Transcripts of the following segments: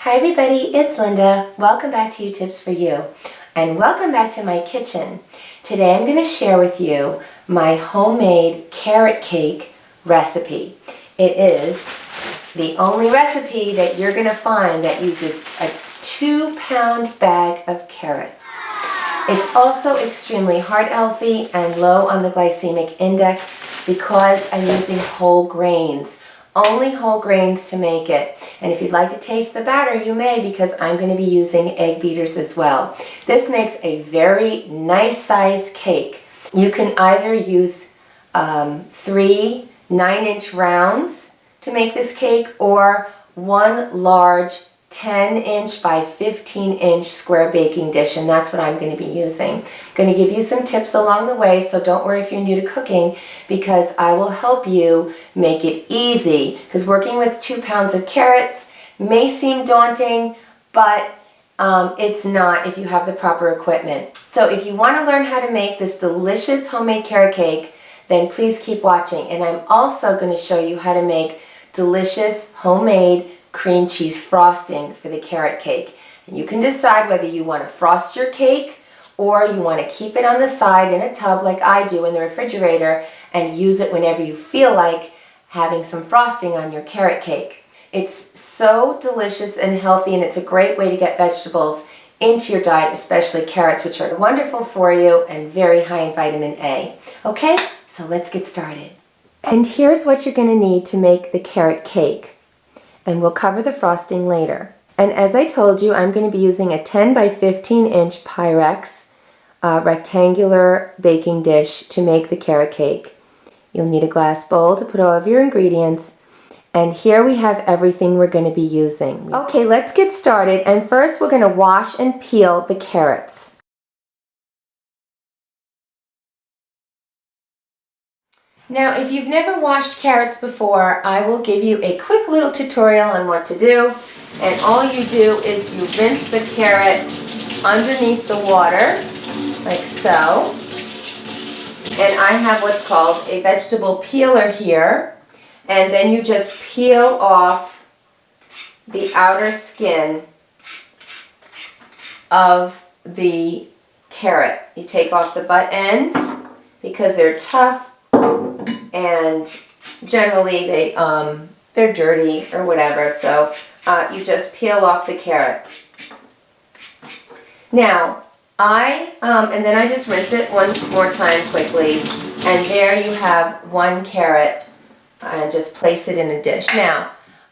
Hi everybody, it's Linda. Welcome back to Tips for You, and welcome back to my kitchen. Today I'm going to share with you my homemade carrot cake recipe. It is the only recipe that you're going to find that uses a 2-pound bag of carrots. It's also extremely heart healthy and low on the glycemic index because I'm using whole grains. Only whole grains to make it. And if you'd like to taste the batter, you may, because I'm going to be using egg beaters as well. This makes a very nice sized cake. You can either use 3 9-inch rounds to make this cake, or one large 10-inch by 15-inch square baking dish, and that's what I'm going to be using. I'm going to give you some tips along the way, so don't worry if you're new to cooking, because I will help you make it easy. Because working with 2 pounds of carrots may seem daunting, but it's not if you have the proper equipment. So if you want to learn how to make this delicious homemade carrot cake, then please keep watching. And I'm also going to show you how to make delicious homemade cream cheese frosting for the carrot cake. And you can decide whether you want to frost your cake or you want to keep it on the side in a tub like I do in the refrigerator and use it whenever you feel like having some frosting on your carrot cake. It's so delicious and healthy, and it's a great way to get vegetables into your diet, especially carrots, which are wonderful for you and very high in vitamin A. Okay, so let's get started. And here's what you're going to need to make the carrot cake. And we'll cover the frosting later. And as I told you, I'm going to be using a 10 by 15-inch Pyrex rectangular baking dish to make the carrot cake. You'll need a glass bowl to put all of your ingredients. And here we have everything we're going to be using. Okay, let's get started. And first we're going to wash and peel the carrots. Now, if you've never washed carrots before, I will give you a quick little tutorial on what to do. And all you do is you rinse the carrot underneath the water, like so. And I have what's called a vegetable peeler here. And then you just peel off the outer skin of the carrot. You take off the butt ends because they're tough. And generally they're dirty or whatever, so you just peel off the carrot. Now, and then I just rinse it one more time quickly, and there you have 1 carrot, and just place it in a dish. Now,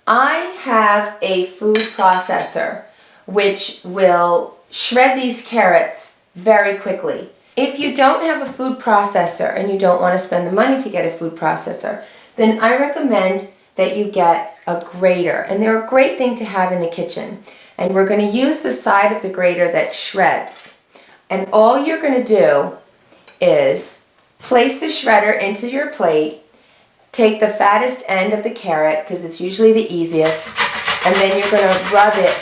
I have a food processor which will shred these carrots very quickly. If you don't have a food processor and you don't want to spend the money to get a food processor, then I recommend that you get a grater. And they're a great thing to have in the kitchen. And we're going to use the side of the grater that shreds. And all you're going to do is place the shredder into your plate, take the fattest end of the carrot, because it's usually the easiest, and then you're going to rub it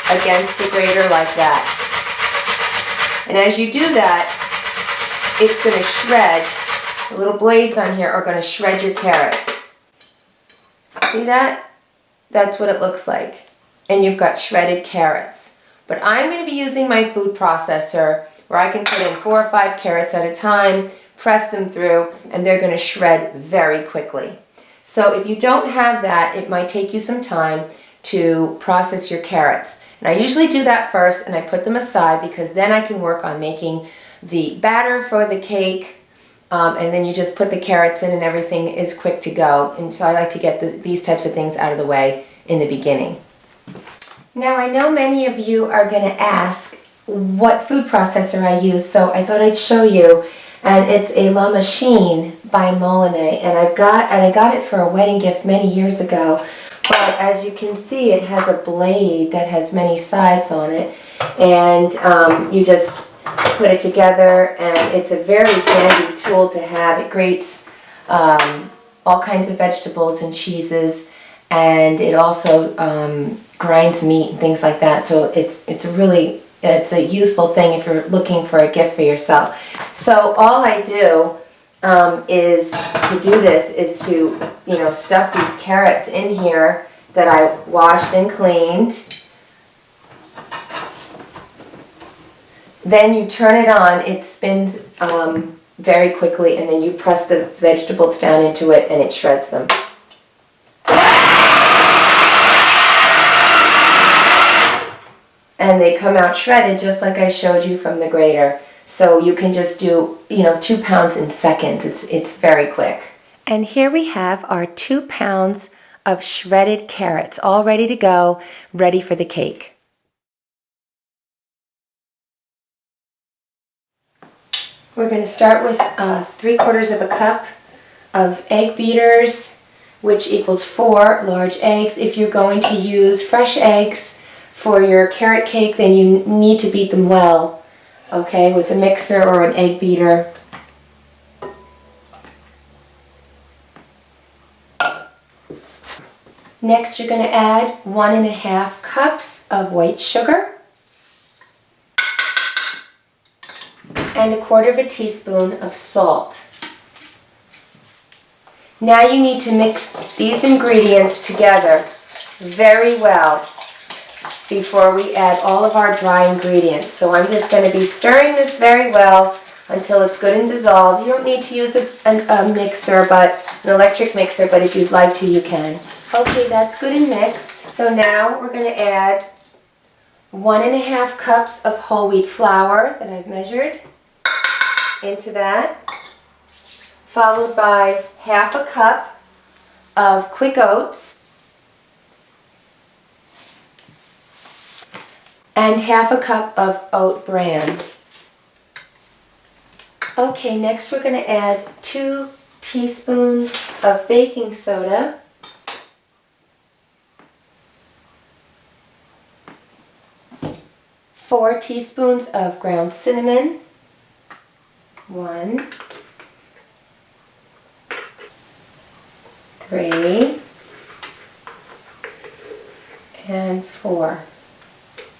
against the grater like that. And as you do that, it's going to shred. The little blades on here are going to shred your carrot. See that? That's what it looks like. And you've got shredded carrots. But I'm going to be using my food processor where I can put in 4 or 5 carrots at a time, press them through, and they're going to shred very quickly. So if you don't have that, it might take you some time to process your carrots. And I usually do that first, and I put them aside because then I can work on making the batter for the cake, and then you just put the carrots in and everything is quick to go. And so I like to get these types of things out of the way in the beginning. Now, I know many of you are going to ask what food processor I use, so I thought I'd show you. And it's a La Machine by Molinet, and I got it for a wedding gift many years ago. But as you can see, it has a blade that has many sides on it, and you just put it together, and it's a very handy tool to have. It grates all kinds of vegetables and cheeses, and it also grinds meat and things like that. So it's a useful thing if you're looking for a gift for yourself. So all I do is to stuff these carrots in here that I washed and cleaned. then you turn it on, it spins very quickly, and then you press the vegetables down into it and it shreds them. And they come out shredded just like I showed you from the grater. So you can just do, 2 pounds in seconds. It's very quick. And here we have our 2 pounds of shredded carrots all ready to go, ready for the cake. We're going to start with 3/4 of a cup of egg beaters, which equals 4 large eggs. If you're going to use fresh eggs for your carrot cake, then you need to beat them well, okay, with a mixer or an egg beater. Next, you're going to add 1½ cups of white sugar and 1/4 teaspoon of salt. Now you need to mix these ingredients together very well before we add all of our dry ingredients. So I'm just going to be stirring this very well until it's good and dissolved. You don't need to use a mixer, but an electric mixer, but if you'd like to, you can. Okay, that's good and mixed. So now we're going to add 1½ cups of whole wheat flour that I've measured into that, followed by 1/2 cup of quick oats and 1/2 cup of oat bran. Okay, next we're going to add 2 teaspoons of baking soda, 4 teaspoons of ground cinnamon, 1, 3, and 4.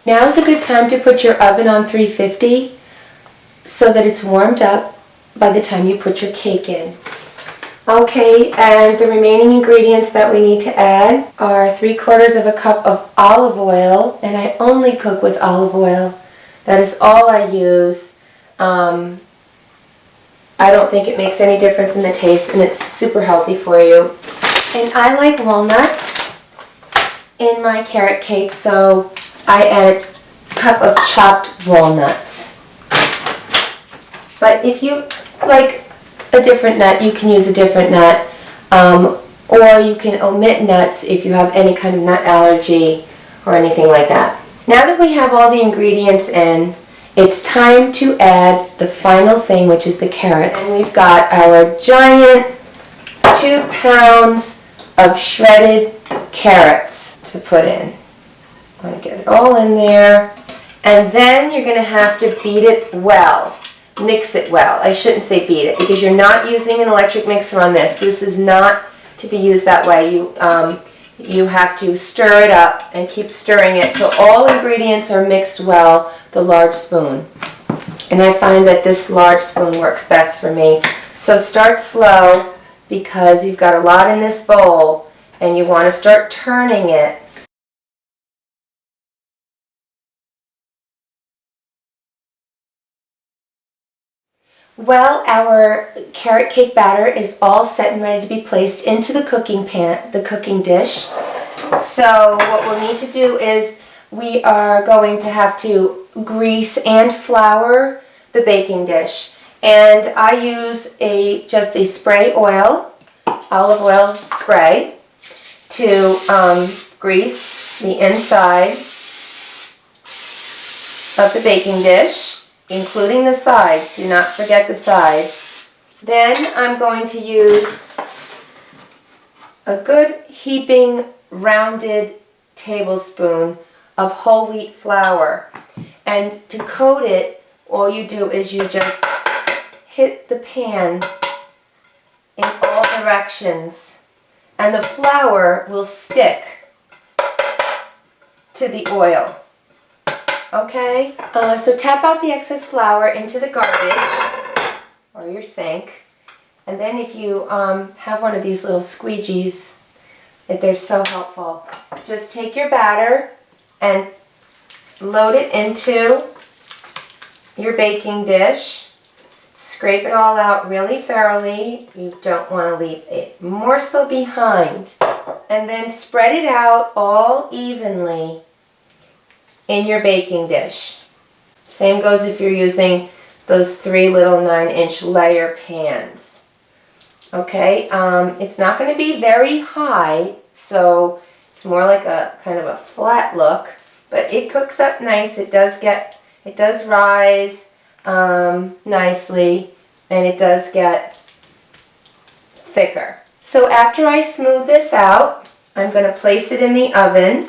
Now is a good time to put your oven on 350 so that it's warmed up by the time you put your cake in. Okay, and the remaining ingredients that we need to add are 3/4 of a cup of olive oil, and I only cook with olive oil. That is all I use. I don't think it makes any difference in the taste, and it's super healthy for you. And I like walnuts in my carrot cake, so I add a cup of chopped walnuts. But if you like a different nut, you can use a different nut, or you can omit nuts if you have any kind of nut allergy or anything like that. Now that we have all the ingredients in, it's time to add the final thing, which is the carrots. And we've got our giant 2 pounds of shredded carrots to put in. I'm going to get it all in there. And then you're going to have to beat it well. Mix it well. I shouldn't say beat it because you're not using an electric mixer on this. This is not to be used that way. You have to stir it up and keep stirring it till all ingredients are mixed well, the large spoon. And I find that this large spoon works best for me. So start slow because you've got a lot in this bowl and you want to start turning it. Well, our carrot cake batter is all set and ready to be placed into the cooking pan, the cooking dish. So what we'll need to do is we are going to have to grease and flour the baking dish. And I use just a spray oil, olive oil spray, to grease the inside of the baking dish, including the sides. Do not forget the sides. Then I'm going to use a good heaping rounded tablespoon of whole wheat flour. And to coat it, all you do is you just hit the pan in all directions, and the flour will stick to the oil. Okay? So tap out the excess flour into the garbage or your sink. And then if you have one of these little squeegees, they're so helpful. Just take your batter and load it into your baking dish. Scrape it all out really thoroughly. You don't want to leave a morsel behind. And then spread it out all evenly in your baking dish. Same goes if you're using those 3 little 9-inch layer pans. Okay, it's not going to be very high, so it's more like a kind of a flat look, but it cooks up nice. It does rise nicely, and it does get thicker. So after I smooth this out, I'm going to place it in the oven.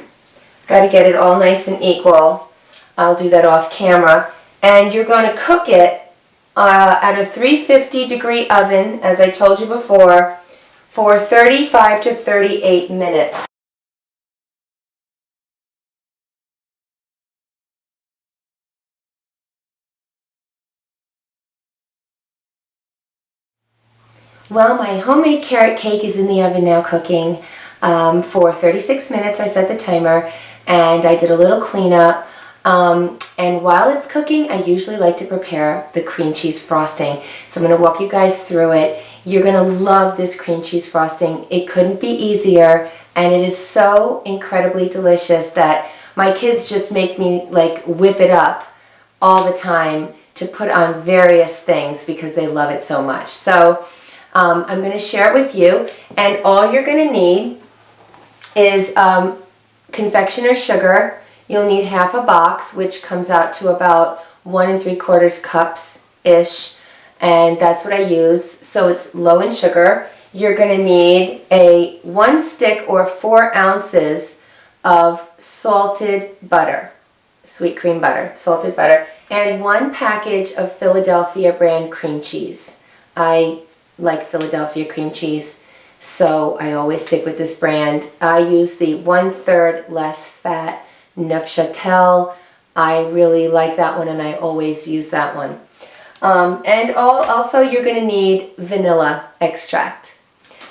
Got to get it all nice and equal. I'll do that off camera. And you're going to cook it at a 350 degree oven, as I told you before, for 35 to 38 minutes. Well, my homemade carrot cake is in the oven now cooking for 36 minutes. I set the timer and I did a little cleanup. And while it's cooking, I usually like to prepare the cream cheese frosting. So I'm going to walk you guys through it. You're going to love this cream cheese frosting. It couldn't be easier, and it is so incredibly delicious that my kids just make me like whip it up all the time to put on various things because they love it so much. So I'm going to share it with you, and all you're going to need is confectioner sugar. You'll need half a box, which comes out to about 1 3/4 cups-ish, and that's what I use. So it's low in sugar. You're going to need 1 stick or 4 ounces of salted butter, sweet cream butter, salted butter, and 1 package of Philadelphia brand cream cheese. I like Philadelphia cream cheese, so I always stick with this brand. I use the 1/3 less fat Neufchatel. I really like that one, and I always use that one. And also you're going to need vanilla extract.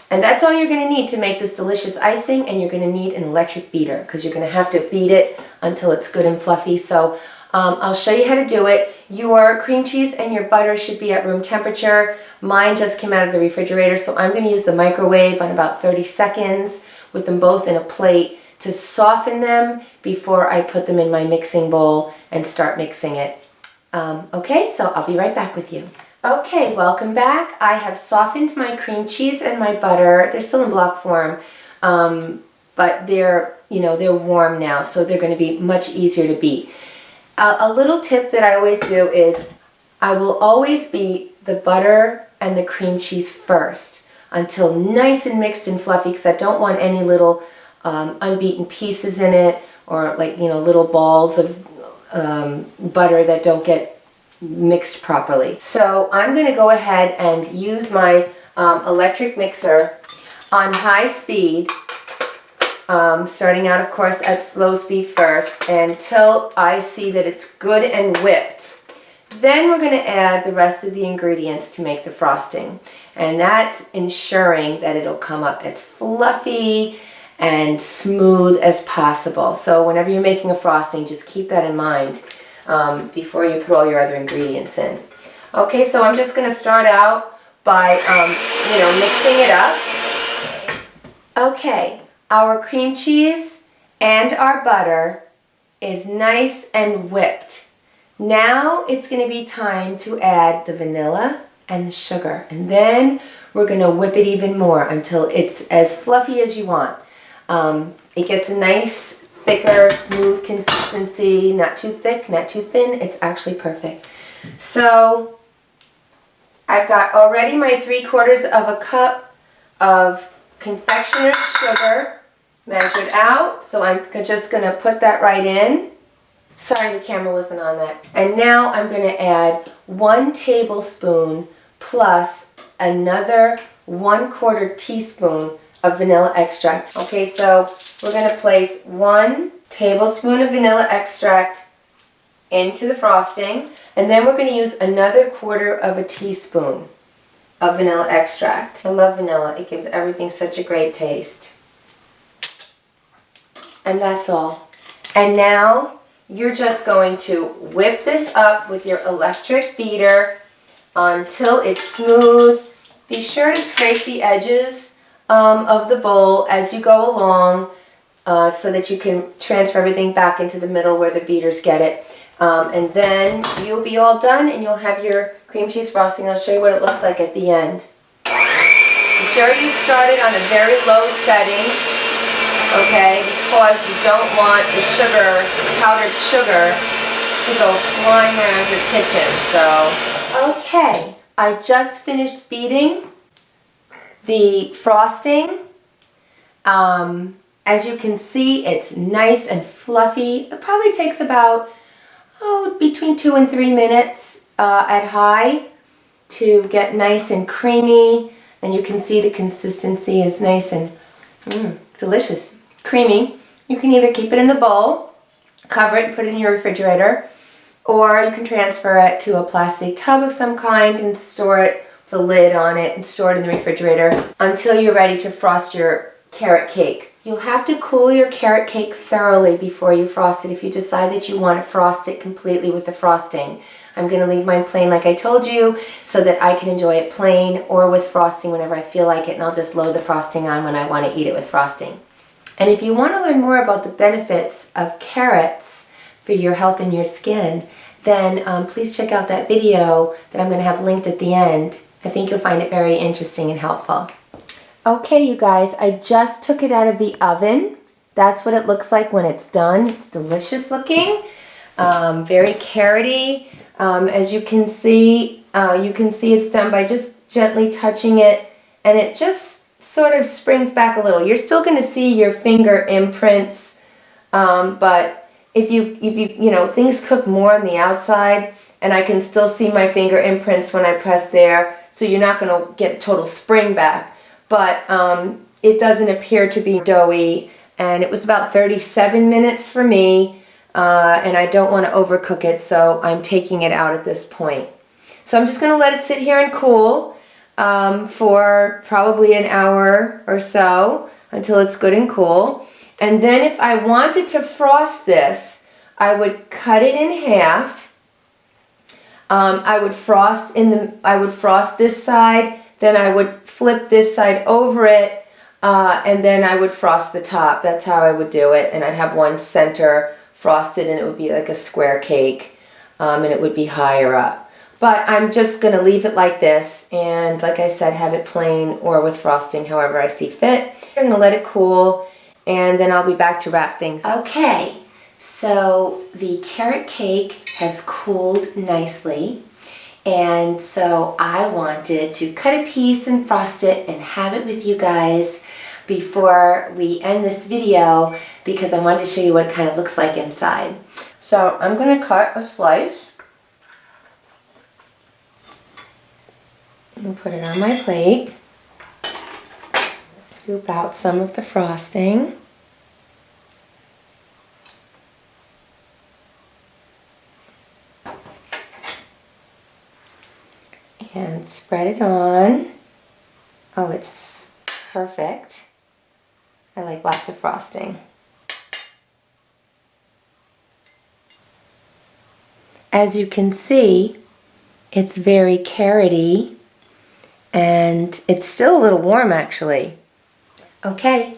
And that's all you're going to need to make this delicious icing, and you're going to need an electric beater because you're going to have to beat it until it's good and fluffy. So I'll show you how to do it. Your cream cheese and your butter should be at room temperature. Mine just came out of the refrigerator, so I'm going to use the microwave on about 30 seconds with them both in a plate to soften them before I put them in my mixing bowl and start mixing it. Okay, so I'll be right back with you. Okay, welcome back. I have softened my cream cheese and my butter. They're still in block form, but they're warm now, so they're going to be much easier to beat. A little tip that I always do is I will always beat the butter and the cream cheese first until nice and mixed and fluffy, because I don't want any little unbeaten pieces in it, or little balls of butter that don't get mixed properly. So I'm going to go ahead and use my electric mixer on high speed, starting out of course at slow speed first, until I see that it's good and whipped. Then we're going to add the rest of the ingredients to make the frosting, and that's ensuring that it'll come up as fluffy and smooth as possible. So whenever you're making a frosting, just keep that in mind before you put all your other ingredients in. Okay, so I'm just going to start out by mixing it up. Okay, our cream cheese and our butter is nice and whipped. Now it's going to be time to add the vanilla and the sugar, and then we're going to whip it even more until it's as fluffy as you want. It gets a nice, thicker, smooth consistency, not too thick, not too thin. It's actually perfect. So I've got already my 3/4 cup of confectioner sugar measured out. So I'm just going to put that right in. Sorry, the camera wasn't on that. And now I'm going to add 1 tablespoon plus another 1/4 teaspoon of vanilla extract. Okay, so we're going to place 1 tablespoon of vanilla extract into the frosting, and then we're going to use another 1/4 teaspoon of vanilla extract. I love vanilla. It gives everything such a great taste. And that's all. And now you're just going to whip this up with your electric beater until it's smooth. Be sure to scrape the edges of the bowl as you go along so that you can transfer everything back into the middle where the beaters get it. And then you'll be all done and you'll have your cream cheese frosting. I'll show you what it looks like at the end. Be sure you start it on a very low setting, okay, because you don't want the sugar, powdered sugar, to go flying around your kitchen. So, okay, I just finished beating the frosting. As you can see, it's nice and fluffy. It probably takes about, between 2 and 3 minutes at high to get nice and creamy. And you can see the consistency is nice and delicious, creamy. You can either keep it in the bowl, cover it and put it in your refrigerator, or you can transfer it to a plastic tub of some kind and store it with a lid on it and store it in the refrigerator until you're ready to frost your carrot cake. You'll have to cool your carrot cake thoroughly before you frost it if you decide that you want to frost it completely with the frosting. I'm going to leave mine plain like I told you so that I can enjoy it plain or with frosting whenever I feel like it, and I'll just load the frosting on when I want to eat it with frosting. And if you want to learn more about the benefits of carrots for your health and your skin, then please check out that video that I'm going to have linked at the end. I think you'll find it very interesting and helpful. Okay, you guys, I just took it out of the oven. That's what it looks like when it's done. It's delicious looking, very carroty. As you can see it's done by just gently touching it, and it just sort of springs back a little. You're still going to see your finger imprints, but if you know, things cook more on the outside, and I can still see my finger imprints when I press there, so you're not going to get a total spring back. But it doesn't appear to be doughy, and it was about 37 minutes for me, and I don't want to overcook it, so I'm taking it out at this point. So I'm just going to let it sit here and cool for probably an hour or so until it's good and cool. And then if I wanted to frost this, I would cut it in half. I would frost this side, then I would flip this side over it, and then I would frost the top. That's how I would do it, and I'd have one center frosted, and it would be like a square cake, and it would be higher up. But I'm just going to leave it like this, and like I said, have it plain or with frosting, however I see fit. I'm going to let it cool, and then I'll be back to wrap things. Okay, so the carrot cake has cooled nicely. And so I wanted to cut a piece and frost it and have it with you guys before we end this video because I wanted to show you what it kind of looks like inside. So I'm going to cut a slice and put it on my plate. Scoop out some of the frosting. And spread it on. Oh, it's perfect. I like lots of frosting. As you can see, it's very carroty, and it's still a little warm actually. Okay,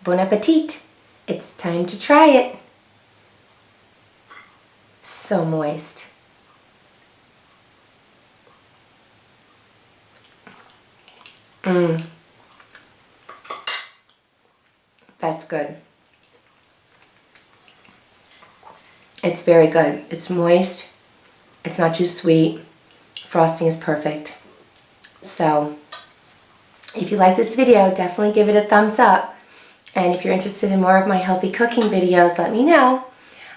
bon appetit. It's time to try it. So moist. That's good. It's very good. It's moist. It's not too sweet. Frosting is perfect. So, if you like this video, definitely give it a thumbs up. And if you're interested in more of my healthy cooking videos, let me know.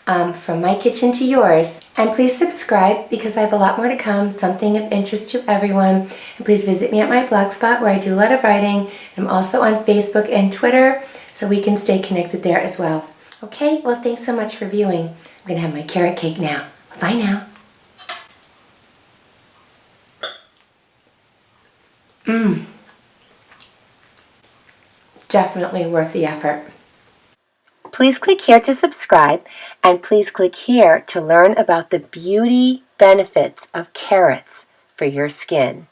From my kitchen to yours. And please subscribe because I have a lot more to come, something of interest to everyone. And please visit me at my blogspot where I do a lot of writing. I'm also on Facebook and Twitter, so we can stay connected there as well. Okay, well thanks so much for viewing. I'm going to have my carrot cake now. Bye now. Definitely worth the effort. Please click here to subscribe, and please click here to learn about the beauty benefits of carrots for your skin.